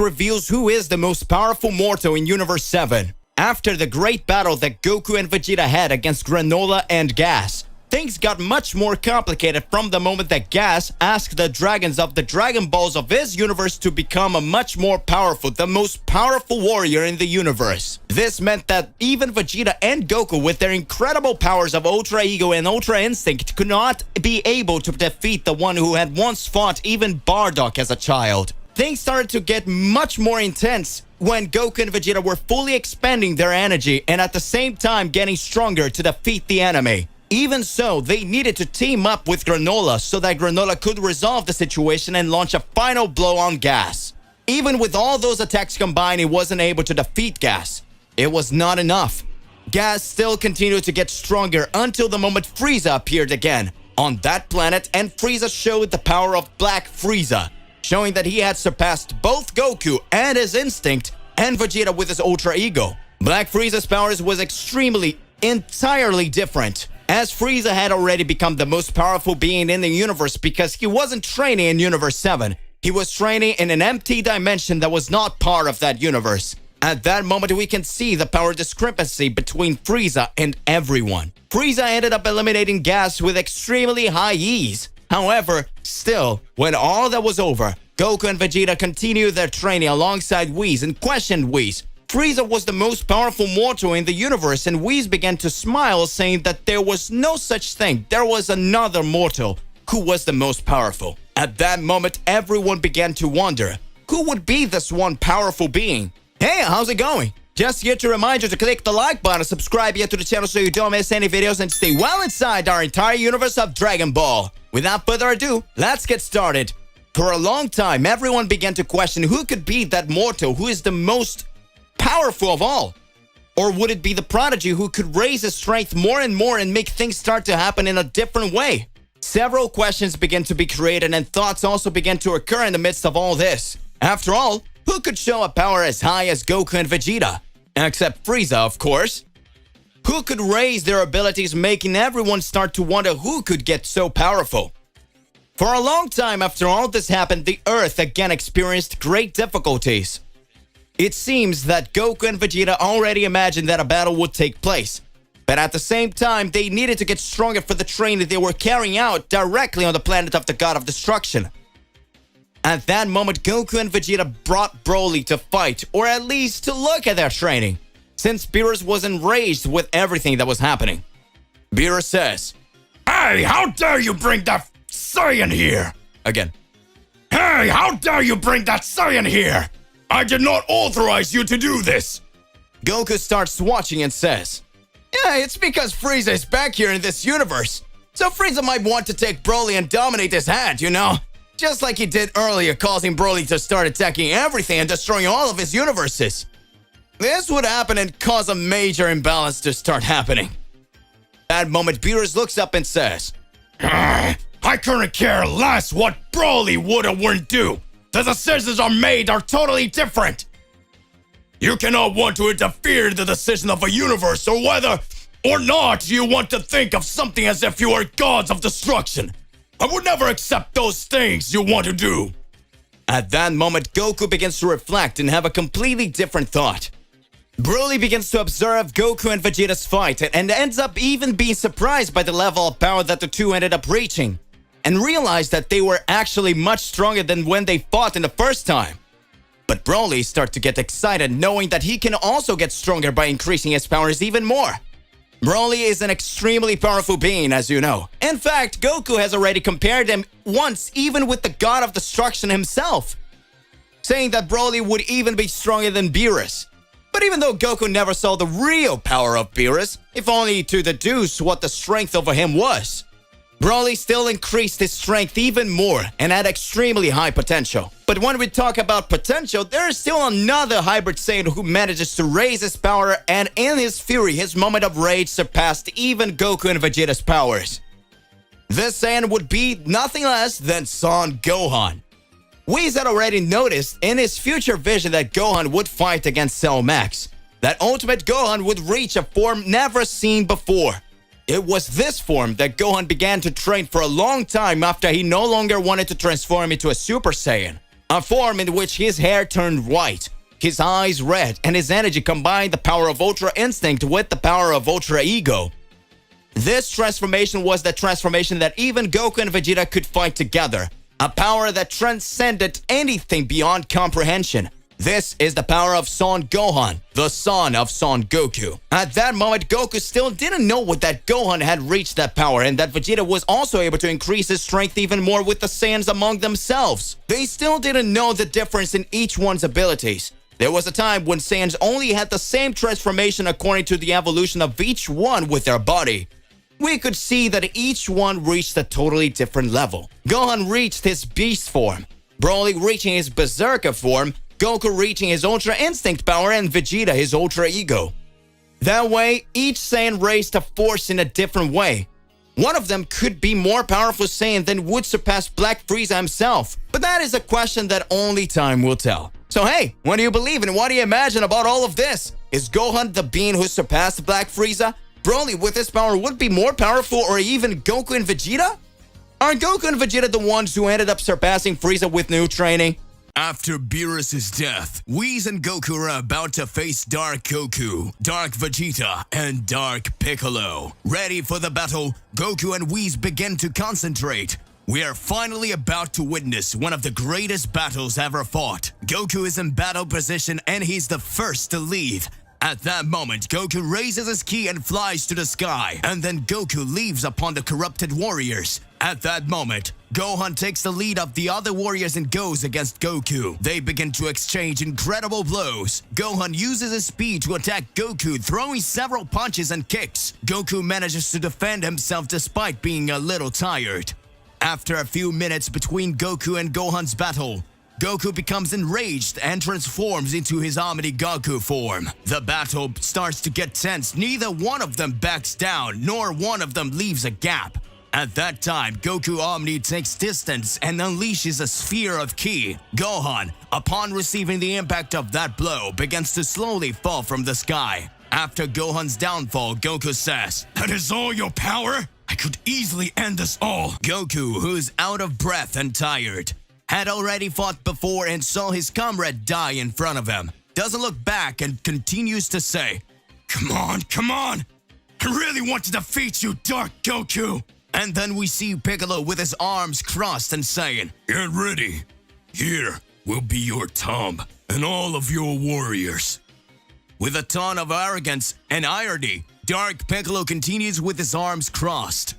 reveals who is the most powerful mortal in Universe 7. After the great battle that Goku and Vegeta had against Granola and Gas, things got much more complicated from the moment that Gas asked the dragons of the Dragon Balls of his universe to become a much more powerful, the most powerful warrior in the universe. This meant that even Vegeta and Goku, with their incredible powers of Ultra Ego and Ultra Instinct, could not be able to defeat the one who had once fought even Bardock as a child. Things started to get much more intense when Goku and Vegeta were fully expending their energy and at the same time getting stronger to defeat the enemy. Even so, they needed to team up with Granola so that Granola could resolve the situation and launch a final blow on Gas. Even with all those attacks combined, he wasn't able to defeat Gas. It was not enough. Gas still continued to get stronger until the moment Frieza appeared again on that planet, and Frieza showed the power of Black Frieza, showing that he had surpassed both Goku and his instinct and Vegeta with his Ultra Ego. Black Frieza's powers was entirely different, as Frieza had already become the most powerful being in the universe because he wasn't training in Universe 7. He was training in an empty dimension that was not part of that universe. At that moment, we can see the power discrepancy between Frieza and everyone. Frieza ended up eliminating Gas with extremely high ease. However, still, when all that was over, Goku and Vegeta continued their training alongside Whis and questioned Whis. Frieza was the most powerful mortal in the universe, and Whis began to smile, saying that there was no such thing. There was another mortal who was the most powerful. At that moment, everyone began to wonder, who would be this one powerful being? Hey, how's it going? Just here to remind you to click the like button, subscribe here to the channel so you don't miss any videos, and stay well inside our entire universe of Dragon Ball. Without further ado, let's get started. For a long time, everyone began to question who could be that mortal who is the most powerful of all. Or would it be the prodigy who could raise his strength more and more and make things start to happen in a different way? Several questions began to be created and thoughts also began to occur in the midst of all this. After all, who could show a power as high as Goku and Vegeta? Except Frieza, of course. Who could raise their abilities, making everyone start to wonder who could get so powerful? For a long time after all this happened, the Earth again experienced great difficulties. It seems that Goku and Vegeta already imagined that a battle would take place, but at the same time, they needed to get stronger for the training they were carrying out directly on the planet of the God of Destruction. At that moment, Goku and Vegeta brought Broly to fight, or at least to look at their training, since Beerus was enraged with everything that was happening. Beerus says, "Hey, how dare you bring that Saiyan here?" Again. "Hey, how dare you bring that Saiyan here? I did not authorize you to do this." Goku starts watching and says, "Yeah, it's because Frieza is back here in this universe. So Frieza might want to take Broly and dominate his hand, you know? Just like he did earlier, causing Broly to start attacking everything and destroying all of his universes. This would happen and cause a major imbalance to start happening." At that moment, Beerus looks up and says, "I couldn't care less what Broly would or wouldn't do. The decisions are totally different. You cannot want to interfere in the decision of a universe, or whether or not you want to think of something as if you are gods of destruction. I would never accept those things you want to do." At that moment, Goku begins to reflect and have a completely different thought. Broly begins to observe Goku and Vegeta's fight and ends up even being surprised by the level of power that the two ended up reaching, and realized that they were actually much stronger than when they fought in the first time. But Broly starts to get excited knowing that he can also get stronger by increasing his powers even more. Broly is an extremely powerful being, as you know. In fact, Goku has already compared him once even with the God of Destruction himself, saying that Broly would even be stronger than Beerus. But even though Goku never saw the real power of Beerus, if only to deduce what the strength over him was, Broly still increased his strength even more and had extremely high potential. But when we talk about potential, there is still another hybrid Saiyan who manages to raise his power, and in his fury, his moment of rage surpassed even Goku and Vegeta's powers. This Saiyan would be nothing less than Son Gohan. Whis had already noticed in his future vision that Gohan would fight against Cell Max, that Ultimate Gohan would reach a form never seen before. It was this form that Gohan began to train for a long time after he no longer wanted to transform into a Super Saiyan. A form in which his hair turned white, his eyes red, and his energy combined the power of Ultra Instinct with the power of Ultra Ego. This transformation was the transformation that even Goku and Vegeta could fight together. A power that transcended anything beyond comprehension. This is the power of Son Gohan, the son of Son Goku. At that moment, Goku still didn't know that Gohan had reached that power and that Vegeta was also able to increase his strength even more with the Saiyans among themselves. They still didn't know the difference in each one's abilities. There was a time when Saiyans only had the same transformation according to the evolution of each one with their body. We could see that each one reached a totally different level. Gohan reached his beast form, Broly reaching his berserker form, Goku reaching his Ultra Instinct power, and Vegeta his Ultra Ego. That way, each Saiyan raised a force in a different way. One of them could be more powerful Saiyan than would surpass Black Frieza himself. But that is a question that only time will tell. So hey, what do you believe and what do you imagine about all of this? Is Gohan the being who surpassed Black Frieza? Broly with his power would be more powerful, or even Goku and Vegeta? Are Goku and Vegeta the ones who ended up surpassing Frieza with new training? After Beerus' death, Whis and Goku are about to face Dark Goku, Dark Vegeta, and Dark Piccolo. Ready for the battle, Goku and Whis begin to concentrate. We are finally about to witness one of the greatest battles ever fought. Goku is in battle position and he's the first to leave. At that moment, Goku raises his ki and flies to the sky, and then Goku leaves upon the corrupted warriors. At that moment, Gohan takes the lead of the other warriors and goes against Goku. They begin to exchange incredible blows. Gohan uses his speed to attack Goku, throwing several punches and kicks. Goku manages to defend himself despite being a little tired. After a few minutes between Goku and Gohan's battle, Goku becomes enraged and transforms into his Omni Goku form. The battle starts to get tense. Neither one of them backs down, nor one of them leaves a gap. At that time, Goku Omni takes distance and unleashes a sphere of ki. Gohan, upon receiving the impact of that blow, begins to slowly fall from the sky. After Gohan's downfall, Goku says, "That is all your power? I could easily end this all." Goku, who's out of breath and tired, had already fought before and saw his comrade die in front of him, doesn't look back and continues to say, come on, I really want to defeat you, Dark Goku." And then we see Piccolo with his arms crossed and saying, "Get ready. Here will be your tomb and all of your warriors." With a ton of arrogance and irony, Dark Piccolo continues with his arms crossed.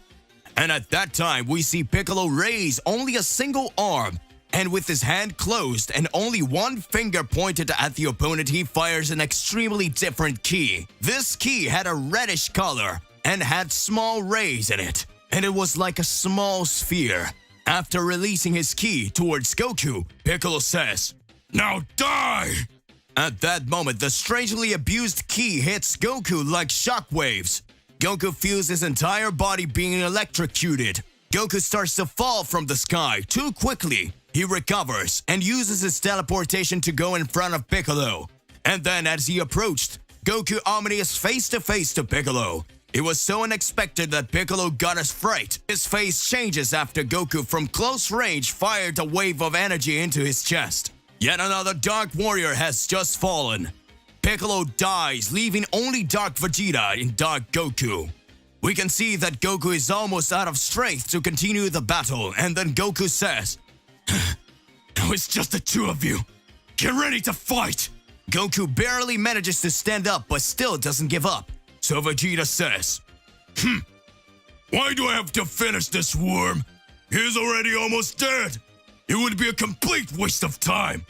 And at that time, we see Piccolo raise only a single arm, and with his hand closed and only one finger pointed at the opponent, he fires an extremely different ki. This ki had a reddish color and had small rays in it, and it was like a small sphere. After releasing his ki towards Goku, Piccolo says, "Now die!" At that moment, the strangely abused ki hits Goku like shockwaves. Goku feels his entire body being electrocuted. Goku starts to fall from the sky too quickly. He recovers and uses his teleportation to go in front of Piccolo. And then as he approached, Goku Omni is face to face to Piccolo. It was so unexpected that Piccolo got a fright. His face changes after Goku from close range fired a wave of energy into his chest. Yet another Dark Warrior has just fallen. Piccolo dies, leaving only Dark Vegeta and Dark Goku. We can see that Goku is almost out of strength to continue the battle, and then Goku says, "Now it's just the two of you. Get ready to fight!" Goku barely manages to stand up but still doesn't give up. So Vegeta says, "Why do I have to finish this worm? He's already almost dead. It would be a complete waste of time.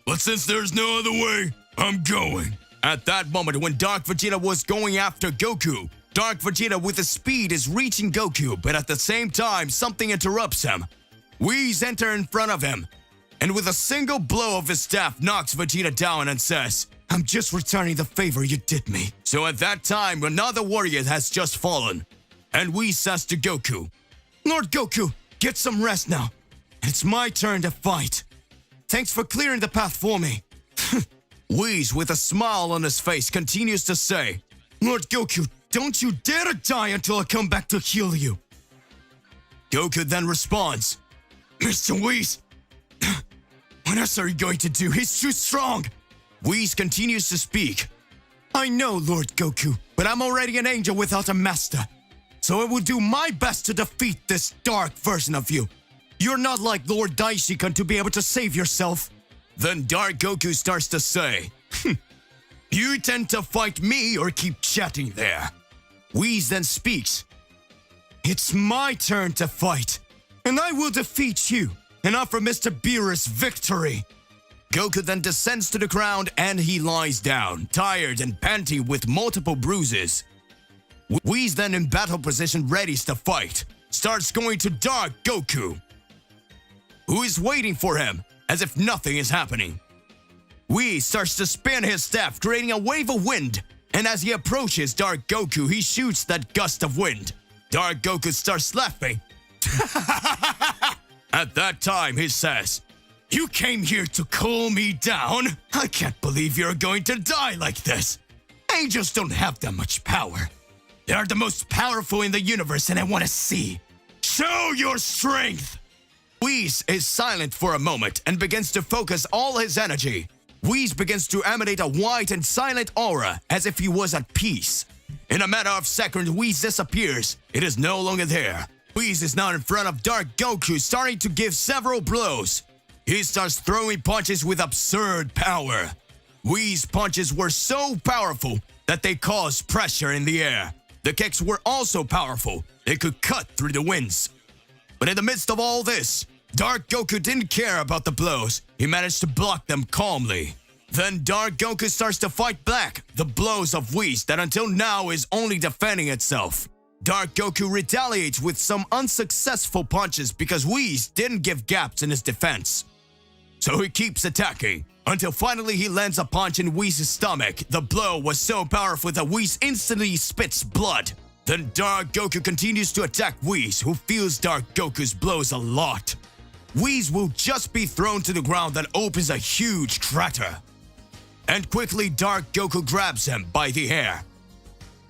But since there's no other way, I'm going." At that moment, when Dark Vegeta was going after Goku, Dark Vegeta with his speed is reaching Goku, but at the same time, something interrupts him. Whis enter in front of him, and with a single blow of his staff knocks Vegeta down and says, "I'm just returning the favor you did me." So at that time, another warrior has just fallen, and Whis says to Goku, "Lord Goku, get some rest now. It's my turn to fight. Thanks for clearing the path for me." Whis, with a smile on his face, continues to say, "Lord Goku, don't you dare to die until I come back to heal you." Goku then responds, "Mr. Whis, What else are you going to do? He's too strong! Whis continues to speak. I know, Lord Goku, but I'm already an angel without a master. So I will do my best to defeat this dark version of you. You're not like Lord Daishikan to be able to save yourself. Then Dark Goku starts to say, You intend to fight me or keep chatting there? Whis then speaks. It's my turn to fight, and I will defeat you and offer Mr. Beerus victory. Goku then descends to the ground and he lies down, tired and panting with multiple bruises. Whis then in battle position readies to fight, starts going to Dark Goku, who is waiting for him as if nothing is happening. Whis starts to spin his staff, creating a wave of wind, and as he approaches Dark Goku, he shoots that gust of wind. Dark Goku starts laughing. At that time, he says, You came here to cool me down? I can't believe you're going to die like this. Angels don't have that much power. They are the most powerful in the universe, and I want to see. Show your strength! Whis is silent for a moment and begins to focus all his energy. Whis begins to emanate a white and silent aura as if he was at peace. In a matter of seconds, Whis disappears. It is no longer there. Whis is now in front of Dark Goku, starting to give several blows. He starts throwing punches with absurd power. Whis' punches were so powerful that they caused pressure in the air. The kicks were also powerful. They could cut through the winds. But in the midst of all this, Dark Goku didn't care about the blows. He managed to block them calmly. Then Dark Goku starts to fight back the blows of Whis that until now is only defending itself. Dark Goku retaliates with some unsuccessful punches because Whis didn't give gaps in his defense. So he keeps attacking until finally he lands a punch in Whis' stomach. The blow was so powerful that Whis instantly spits blood. Then Dark Goku continues to attack Whis, who feels Dark Goku's blows a lot. Whis will just be thrown to the ground that opens a huge crater. And quickly Dark Goku grabs him by the hair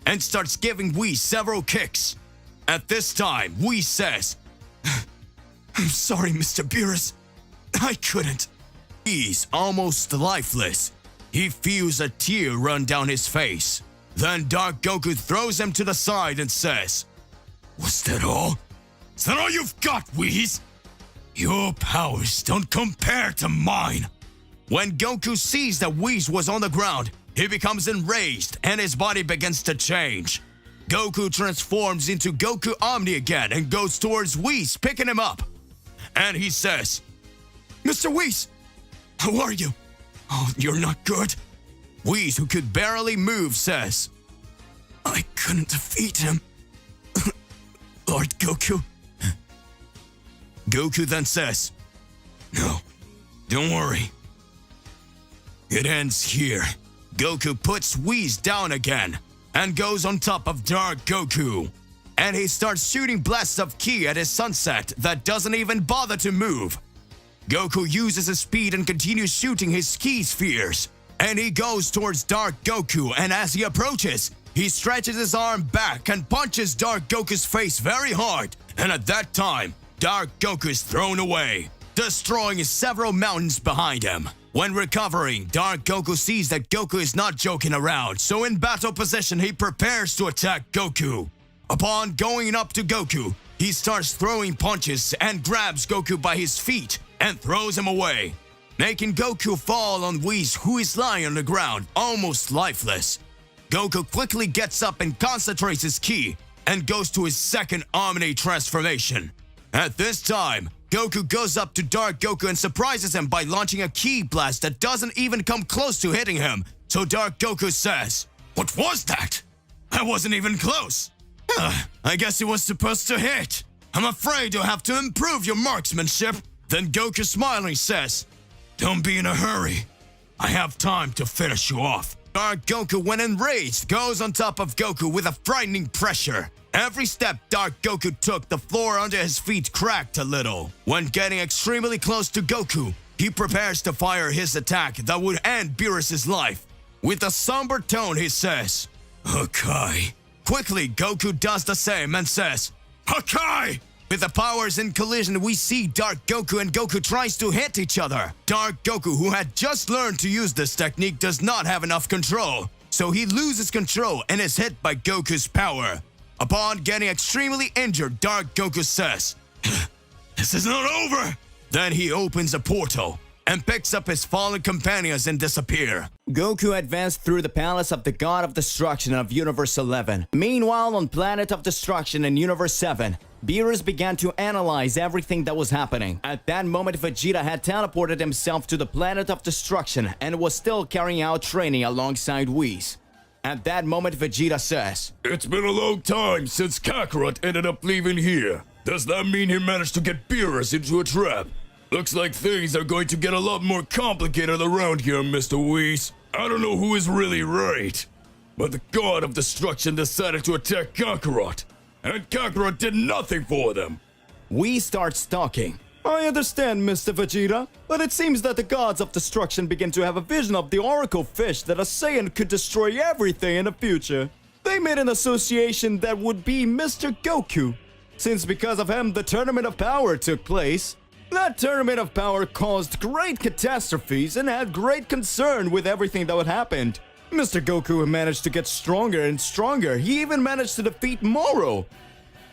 and starts giving Whis several kicks. At this time, Whis says, I'm sorry, Mr. Beerus. I couldn't. He's almost lifeless. He feels a tear run down his face. Then Dark Goku throws him to the side and says, Was that all? Is that all you've got, Whis? Your powers don't compare to mine. When Goku sees that Whis was on the ground, he becomes enraged and his body begins to change. Goku transforms into Goku Omni again and goes towards Whis, picking him up. And he says, Mr. Whis, how are you? Oh, you're not good. Whis, who could barely move, says, I couldn't defeat him. Lord Goku. Goku then says, No, don't worry. It ends here. Goku puts Whis down again and goes on top of Dark Goku. And he starts shooting blasts of ki at his sunset that doesn't even bother to move. Goku uses his speed and continues shooting his ki spheres. And he goes towards Dark Goku, and as he approaches, he stretches his arm back and punches Dark Goku's face very hard. And at that time, Dark Goku is thrown away, destroying several mountains behind him. When recovering, Dark Goku sees that Goku is not joking around, so in battle position, he prepares to attack Goku. Upon going up to Goku, he starts throwing punches and grabs Goku by his feet and throws him away, making Goku fall on Whis, who is lying on the ground, almost lifeless. Goku quickly gets up and concentrates his ki and goes to his second Omni transformation. At this time, Goku goes up to Dark Goku and surprises him by launching a ki blast that doesn't even come close to hitting him. So Dark Goku says, What was that? I wasn't even close. I guess it was supposed to hit. I'm afraid you'll have to improve your marksmanship. Then Goku smiling says, Don't be in a hurry. I have time to finish you off. Dark Goku, when enraged, goes on top of Goku with a frightening pressure. Every step Dark Goku took, the floor under his feet cracked a little. When getting extremely close to Goku, he prepares to fire his attack that would end Beerus' life. With a somber tone, he says, Hakai. Quickly, Goku does the same and says, Hakai! With the powers in collision, we see Dark Goku and Goku tries to hit each other. Dark Goku, who had just learned to use this technique, does not have enough control. So he loses control and is hit by Goku's power. Upon getting extremely injured, Dark Goku says, "This is not over!" Then he opens a portal and picks up his fallen companions and disappear. Goku advanced through the palace of the God of Destruction of Universe 11. Meanwhile, on Planet of Destruction in Universe 7, Beerus began to analyze everything that was happening. At that moment, Vegeta had teleported himself to the Planet of Destruction and was still carrying out training alongside Whis. At that moment, Vegeta says, "It's been a long time since Kakarot ended up leaving here. Does that mean he managed to get Beerus into a trap? Looks like things are going to get a lot more complicated around here, Mr. Whis. I don't know who is really right, but the God of Destruction decided to attack Kakarot, and Kakarot did nothing for them." Whis starts talking. "I understand, Mr. Vegeta, but it seems that the gods of destruction begin to have a vision of the oracle fish that a Saiyan could destroy everything in the future. They made an association that would be Mr. Goku, since because of him the Tournament of Power took place. That Tournament of Power caused great catastrophes and had great concern with everything that would happen. Mr. Goku managed to get stronger and stronger. He even managed to defeat Moro.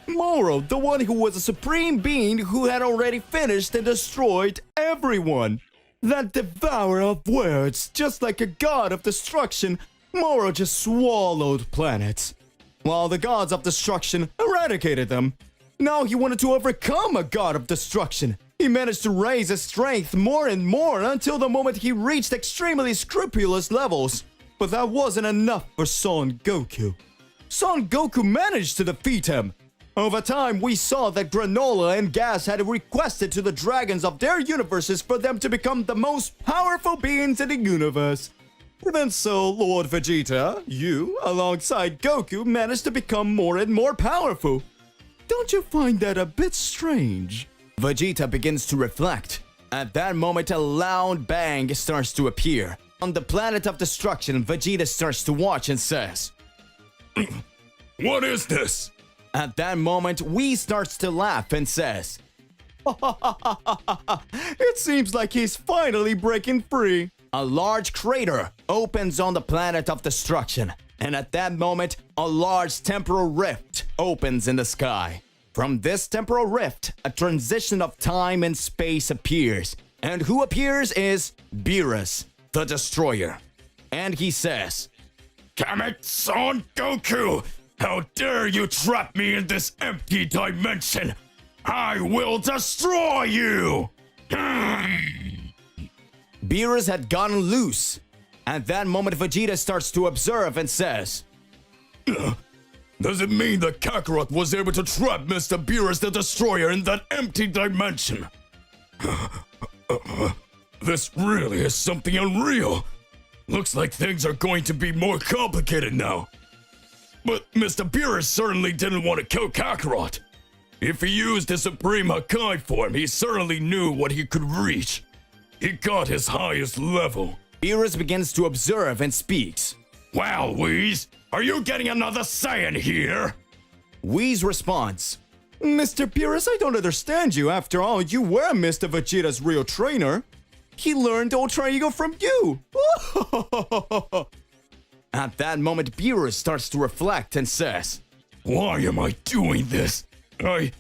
Moro, the one who was a supreme being who had already finished and destroyed everyone. That devourer of words, just like a god of destruction, Moro just swallowed planets, while the gods of destruction eradicated them. Now he wanted to overcome a god of destruction. He managed to raise his strength more and more until the moment he reached extremely scrupulous levels. But that wasn't enough for Son Goku. Son Goku managed to defeat him. Over time, we saw that Granola and Gas had requested to the dragons of their universes for them to become the most powerful beings in the universe. Even so, Lord Vegeta, you, alongside Goku, managed to become more and more powerful. Don't you find that a bit strange?" Vegeta begins to reflect. At that moment, a loud bang starts to appear. On the Planet of Destruction, Vegeta starts to watch and says, "What is this?" At that moment, Whis starts to laugh and says, "It seems like he's finally breaking free." A large crater opens on the Planet of Destruction, and at that moment, a large temporal rift opens in the sky. From this temporal rift, a transition of time and space appears, and who appears is Beerus, the Destroyer. And he says, "Damn it, Son Goku! How dare you trap me in this empty dimension! I will destroy you!" Beerus had gotten loose. At that moment, Vegeta starts to observe and says, "Does it mean that Kakarot was able to trap Mr. Beerus the Destroyer in that empty dimension? This really is something unreal. Looks like things are going to be more complicated now. But Mr. Beerus certainly didn't want to kill Kakarot. If he used his Supreme Hakai form, he certainly knew what he could reach. He got his highest level." Beerus begins to observe and speaks. "Well, Whis, are you getting another Saiyan here?" Whis responds, "Mr. Beerus, I don't understand you. After all, you were Mr. Vegeta's real trainer. He learned Ultra Ego from you." At that moment, Beerus starts to reflect and says, "Why am I doing this? I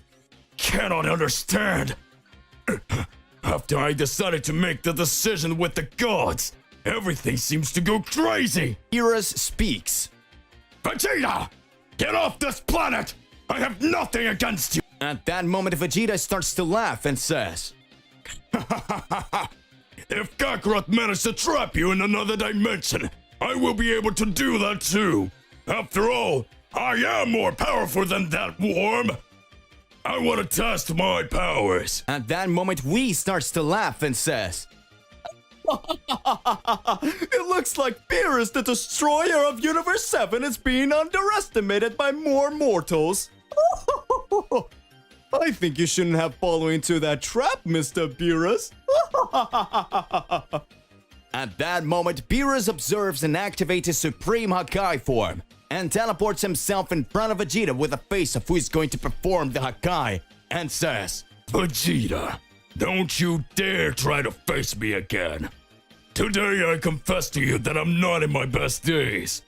cannot understand. After I decided to make the decision with the gods, everything seems to go crazy." Beerus speaks. "Vegeta, get off this planet! I have nothing against you!" At that moment, Vegeta starts to laugh and says, "If Kakarot managed to trap you in another dimension, I will be able to do that too. After all, I am more powerful than that worm. I want to test my powers." At that moment, Whis starts to laugh and says, "It looks like Beerus, the Destroyer of Universe 7, is being underestimated by more mortals. I think you shouldn't have fallen into that trap, Mr. Beerus." At that moment, Beerus observes and activates his Supreme Hakai form and teleports himself in front of Vegeta with a face of who is going to perform the Hakai. and says, Vegeta, don't you dare try to face me again. Today I confess to you that I'm not in my best days.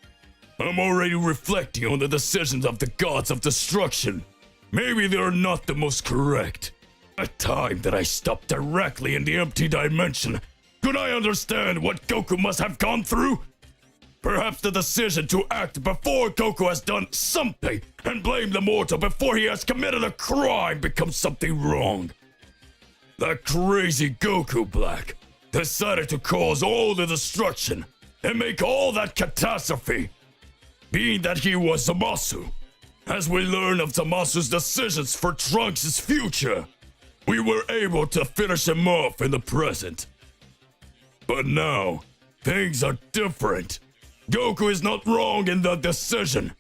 I'm already reflecting on the decisions of the gods of destruction. Maybe they're not the most correct. A time that I stopped directly in the empty dimension, could I understand what Goku must have gone through? Perhaps the decision to act before Goku has done something and blame the mortal before he has committed a crime becomes something wrong. That crazy Goku Black decided to cause all the destruction and make all that catastrophe. Being that he was Zamasu, as we learn of Zamasu's decisions for Trunks' future, we were able to finish him off in the present. But now, things are different. Goku is not wrong in the decision.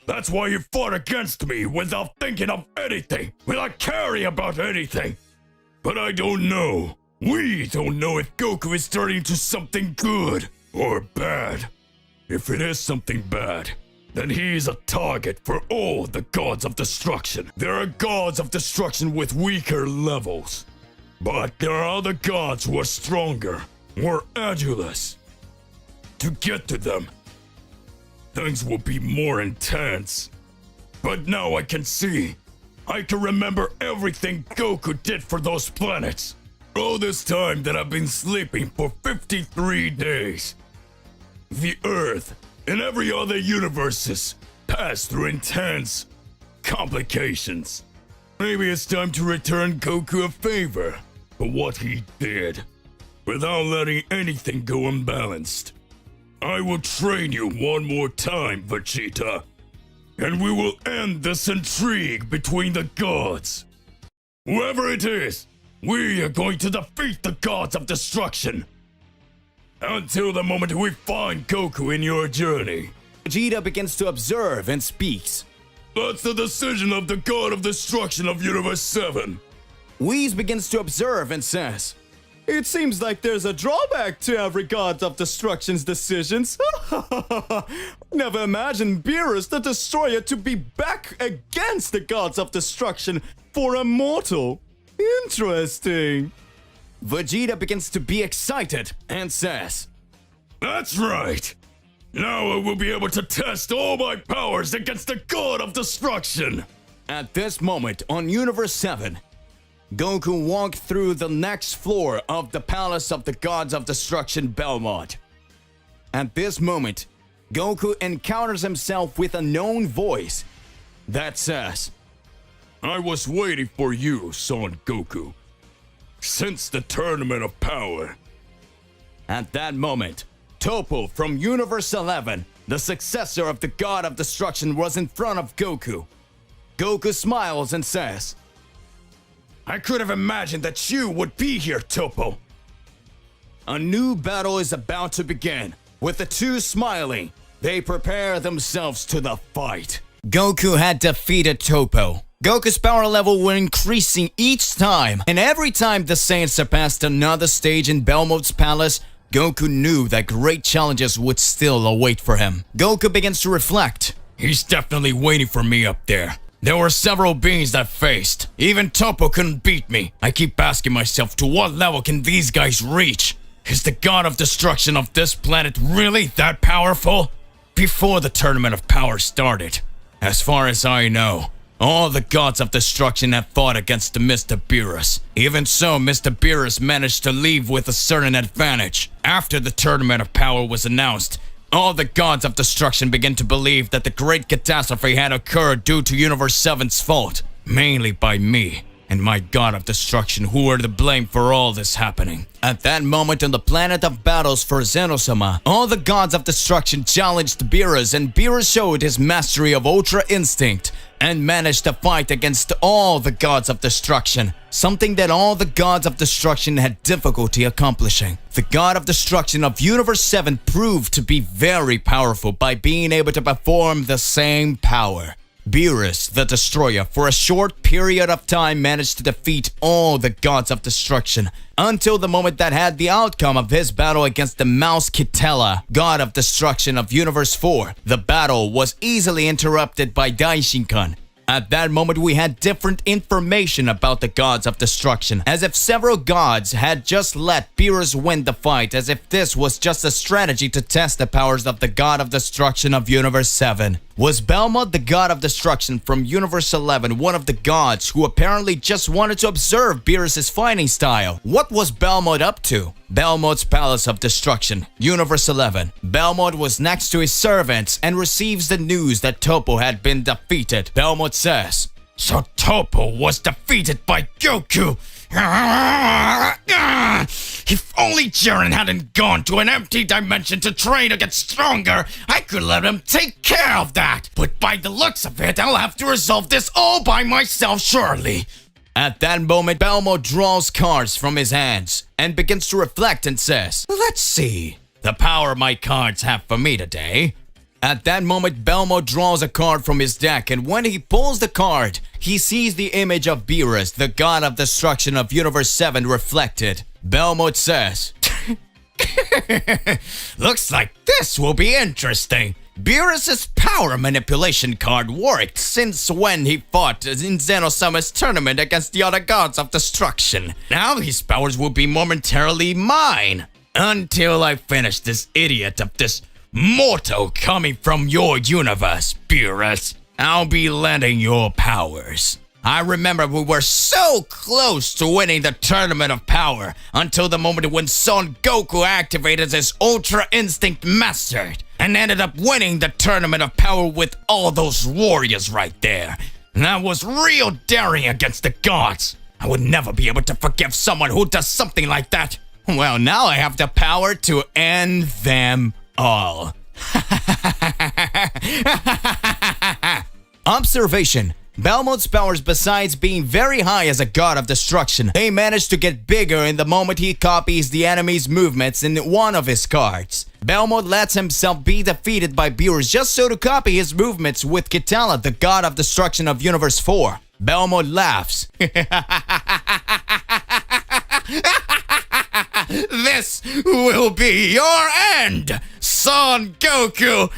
That's why he fought against me without thinking of anything, without caring about anything. But I don't know. We don't know if Goku is turning into something good or bad. If it is something bad, then he is a target for all the gods of destruction. There are gods of destruction with weaker levels. But there are other gods who are stronger, more adulous. To get to them, things will be more intense. But now I can see. I can remember everything Goku did for those planets. All this time that I've been sleeping for 53 days. The Earth and every other universes pass through intense complications. Maybe it's time to return Goku a favor for what he did, without letting anything go unbalanced. I will train you one more time, Vegeta, and we will end this intrigue between the gods. Whoever it is, we are going to defeat the gods of destruction. Until the moment we find Goku in your journey. Vegeta begins to observe and speaks. That's the decision of the god of destruction of Universe 7. Whis begins to observe and says, It seems like there's a drawback to every god of destruction's decisions. Never imagined Beerus the Destroyer to be back against the gods of destruction for a mortal. Interesting. Vegeta begins to be excited and says, That's right. Now I will be able to test all my powers against the god of destruction. At this moment on Universe 7, Goku walked through the next floor of the Palace of the Gods of Destruction, Belmont. At this moment, Goku encounters himself with a known voice that says, I was waiting for you, Son Goku, since the Tournament of Power. At that moment, Toppo from Universe 11, the successor of the God of Destruction, was in front of Goku. Goku smiles and says, I could have imagined that you would be here, Toppo. A new battle is about to begin. With the two smiling, they prepare themselves to the fight. Goku had defeated Toppo. Goku's power level was increasing each time, and every time the Saiyans surpassed another stage in Belmont's palace, Goku knew that great challenges would still await for him. Goku begins to reflect. He's definitely waiting for me up there. There were several beings that faced. Even Toppo couldn't beat me. I keep asking myself, to what level can these guys reach? Is the god of destruction of this planet really that powerful? Before the Tournament of Power started, as far as I know, all the gods of destruction have fought against Mr. Beerus. Even so, Mr. Beerus managed to leave with a certain advantage. After the Tournament of Power was announced, all the gods of destruction began to believe that the great catastrophe had occurred due to Universe 7's fault, mainly by me and my god of destruction, who were to blame for all this happening. At that moment on the planet of battles for Zenosama, all the gods of destruction challenged Beerus, and Beerus showed his mastery of Ultra Instinct and managed to fight against all the gods of destruction, something that all the gods of destruction had difficulty accomplishing. The god of destruction of Universe 7 proved to be very powerful by being able to perform the same power. Beerus, the Destroyer, for a short period of time managed to defeat all the gods of destruction, until the moment that had the outcome of his battle against the Mouse Kitela, god of destruction of Universe 4. The battle was easily interrupted by Daishinkan. At that moment, we had different information about the gods of destruction, as if several gods had just let Beerus win the fight, as if this was just a strategy to test the powers of the god of destruction of Universe 7. Was Belmont, the god of destruction from Universe 11, one of the gods who apparently just wanted to observe Beerus' fighting style? What was Belmont up to? Belmont's Palace of Destruction, Universe 11. Belmont was next to his servants and receives the news that Topo had been defeated. Belmont says, "So Topo was defeated by Goku! If only Jiren hadn't gone to an empty dimension to train to get stronger, I could let him take care of that. But by the looks of it, I'll have to resolve this all by myself surely." At that moment, Belmont draws cards from his hands and begins to reflect and says, "Let's see the power my cards have for me today." At that moment, Belmont draws a card from his deck, and when he pulls the card, he sees the image of Beerus, the god of destruction of Universe 7, reflected. Belmont says, "Looks like this will be interesting. Beerus' power manipulation card worked since when he fought in Xenosummer's tournament against the other gods of destruction. Now his powers will be momentarily mine. Until I finish this idiot of this mortal coming from your universe, Beerus, I'll be lending your powers. I remember we were so close to winning the Tournament of Power until the moment when Son Goku activated his Ultra Instinct Mastered and ended up winning the Tournament of Power with all those warriors right there. That was real daring against the gods. I would never be able to forgive someone who does something like that. Well, now I have the power to end them all." Observation. Belmont's powers, besides being very high as a god of destruction, they manage to get bigger in the moment he copies the enemy's movements in one of his cards. Belmont lets himself be defeated by Beerus just so to copy his movements with Kitala, the god of destruction of Universe 4. Belmont laughs. "This will be your end, Son Goku!"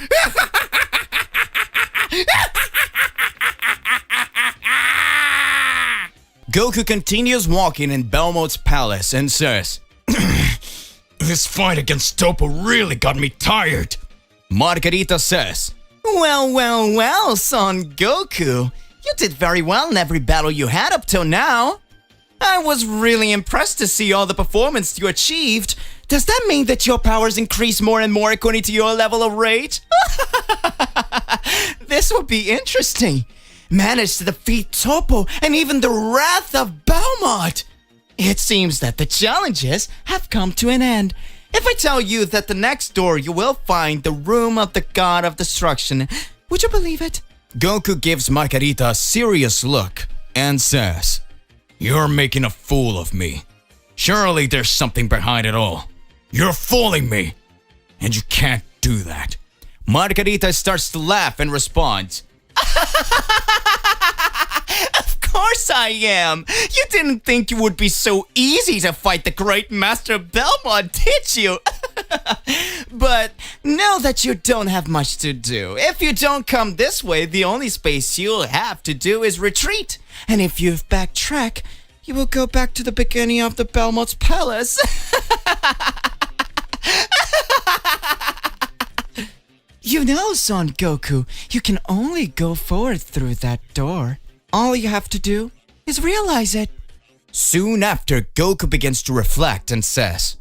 Goku continues walking in Belmont's palace and says, "This fight against Topo really got me tired." Margarita says, Well, Son Goku. You did very well in every battle you had up till now. I was really impressed to see all the performance you achieved. Does that mean that your powers increase more and more according to your level of rage? This will be interesting. Managed to defeat Topo and even the wrath of Belmont. It seems that the challenges have come to an end. If I tell you that the next door you will find the room of the god of destruction, would you believe it? Goku gives Margarita a serious look and says, "You're making a fool of me. Surely there's something behind it all. You're fooling me, and you can't do that." Margarita starts to laugh and responds, "Of course I am. You didn't think it would be so easy to fight the great master Belmont, did you? But know that you don't have much to do. If you don't come this way, the only space you'll have to do is retreat. And if you backtrack, you will go back to the beginning of the Belmont's palace." You know, Son Goku, you can only go forward through that door. All you have to do is realize it. Soon after, Goku begins to reflect and says,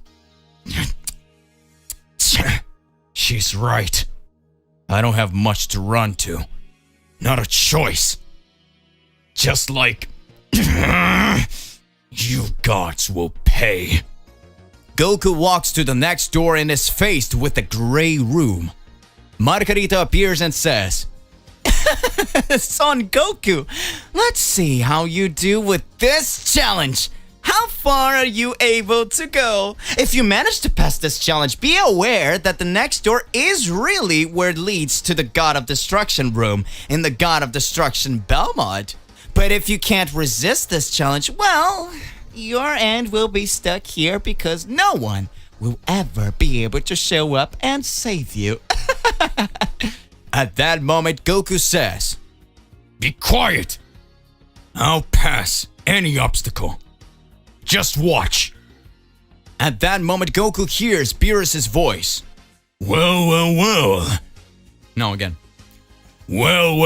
"She's right. I don't have much to run to. Not a choice. Just like you gods will pay." Goku walks to the next door and is faced with a gray room. Margarita appears and says, "Son Goku, let's see how you do with this challenge. How far are you able to go? If you manage to pass this challenge, be aware that the next door is really where it leads to the God of Destruction room in the God of Destruction Belmont. But if you can't resist this challenge, well, your end will be stuck here because no one will ever be able to show up and save you." At that moment, Goku says, Be quiet! I'll pass any obstacle. Just watch. At that moment, Goku hears Beerus' voice. Well. No, again. Well.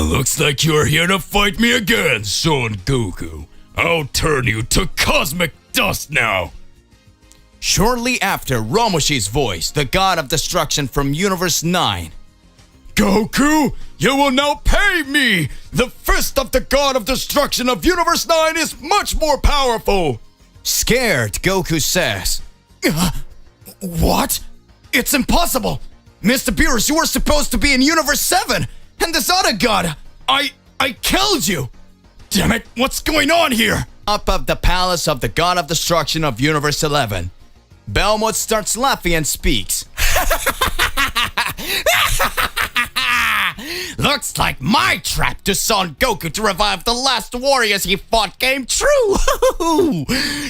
Looks like you're here to fight me again, Son Goku. I'll turn you to cosmic dust now. Shortly after, Romoshi's voice, the god of destruction from Universe 9. Goku, you will now pay me! The fist of the god of destruction of Universe 9 is much more powerful! Scared, Goku says. What? It's impossible! Mr. Beerus, you were supposed to be in Universe 7! And this other god, I killed you! Damn it, what's going on here? Up of the palace of the god of destruction of Universe 11. Belmont starts laughing and speaks. Looks like my trap to Son Goku to revive the last warriors he fought came true.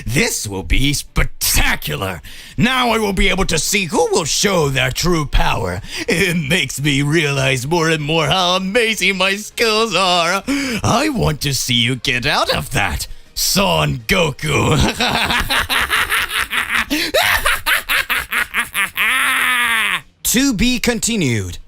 This will be spectacular. Now I will be able to see who will show their true power. It makes me realize more and more how amazing my skills are. I want to see you get out of that, Son Goku. To be continued.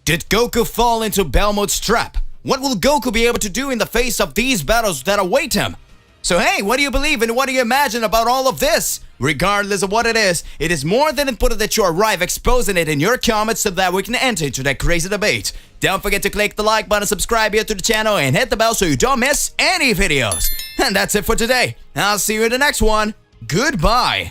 Did Goku fall into Belmont's trap? What will Goku be able to do in the face of these battles that await him? So hey, what do you believe and what do you imagine about all of this? Regardless of what it is more than important that you arrive exposing it in your comments so that we can enter into that crazy debate. Don't forget to click the like button, subscribe here to the channel, and hit the bell so you don't miss any videos. And that's it for today. I'll see you in the next one. Goodbye.